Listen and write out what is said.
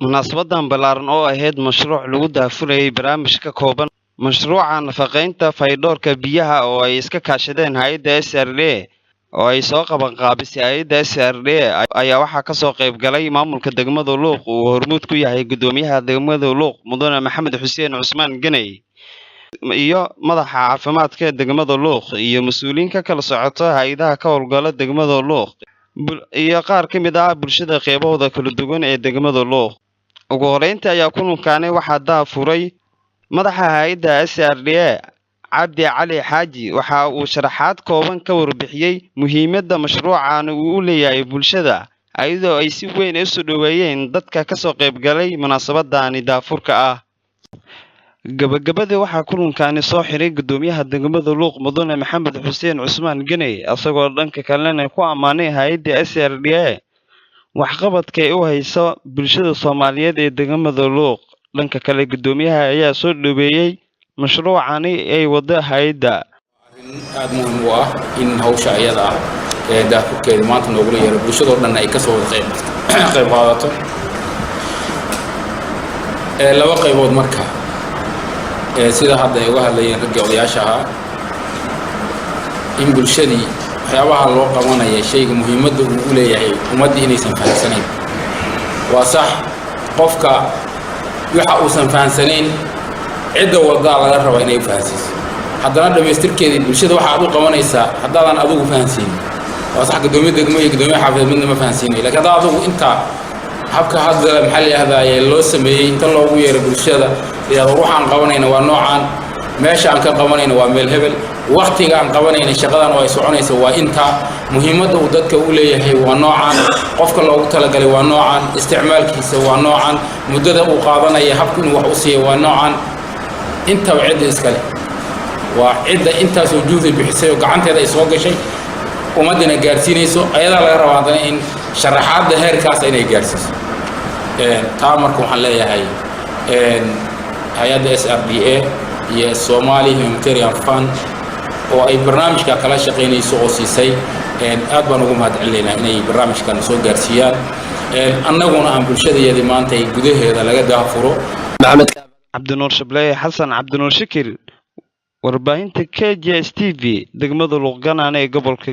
munaasabadan ballaaran oo ahayd mashruuc lagu daafurayay barnaamij ka kooban mashruuca nafaqeynta fayadhowrka biyaha oo ay iska kaashadeen hay'adda SRA oo ay soo qaban qaabisay hay'adda SRA ayaa waxaa ka soo qayb galay maamulka degmada Luuq uu hormuud ku yahay gudoomiyaha degmada Luuq Mudane Maxamed Xuseen Cusmaan Ganay iyo madaxa caafimaadka degmada Luuq iyo mas'uuliyiin ka kala socota hay'adaha ka howlgala degmada Luuq iyo qaar ka mid ah bulshada qeybahooda kala duwan ee degmada Luuq. ugu horeyntii ayaa kulankaani waxaa daafuray madaxa hay'adda SRA Cabdi Cali Xaaji waxa uu sharaxaad kooban ka warbixiyay muhiimadda mashruucan uu u leeyahay bulshada ayadoo ay si weyn u soo dhaweeyeen dadka ka soo qayb galay munaasabadani daafurka ah. gabagabadii waxaa kulankaani soo xiray gudoomiyaha degmada Luuq Mudane Maxamed Xuseen Cusmaan Ganay asagoo dhanka kalena ku ammaanay hay'adda SRA waxqabadka ay u hayso bulshada Soomaaliyeed ee degmada Luuq. dhanka kale gudoomiyaha ayaa soo dhaweeyay mashruucani ay wada hay'adda aad muhiim u ah in hawsha ayada ah ee daafurkeeda maanta noogu yeero bulshada oo dhan ay ka soo qayb qaadato laba qaybood marka sida hadda ay uga hadlayeen ragga odayaasha ah in bulshadii waxyaabaha loo qabanaya shayga muhiimadda uu u leeyahay ummadii inaysan fahansanayn waa sax qofka waxa uusan fahansanayn cidda wada laga rabo inay fahansiiso haddana dhameystirkeedii bulshada waxa aad u qabanaysaa haddaadan adigu fahansiin waa sax gudoomiye degmo iyo gudoomiye xaafid midna ma fahansiinay laakiin hadda adigu inta habka hadda maxaa la yiraahdaa loo sameeyay inta loogu yeero bulshada iyadoo waxaan qabanayna waa noocan meesha aan ka qabanayna waa meel hebel waqtiga aan qabanayna shaqadan oo ay soconayso waa inta muhiimadda uu dadka u leeyahay waa noocan qofka loogu talagalay waa noocan isticmaalkiisa waa noocan muddada uu qaadanaya habka inuu wax u siiyo waa noocan inta wacid iskale waa cidda intaas oo juhdi bixisay oo gacanteeda ay soo gashay ummadina gaarsiinayso ayadaa laga rabaa in sharaxaadda heerkaas inay gaarsiiso taa marka waxaan leeyahay hay'adda SRA iyo Somali Humanitarian Fund oo ay barnaamijka kala shaqeynayso oo siisay aad baan ugu mahadcelinaynaa inay barnaamijkan soo gaarsiiyaan annaguna aan bulshadadeedii maanta ay gudaheeda laga daafuro. Maxamed Cabdinuur Shabley Xasan Cabdinuur Shakir warbaahinta KJS TV degmada Luuq Ganaane ee gobolka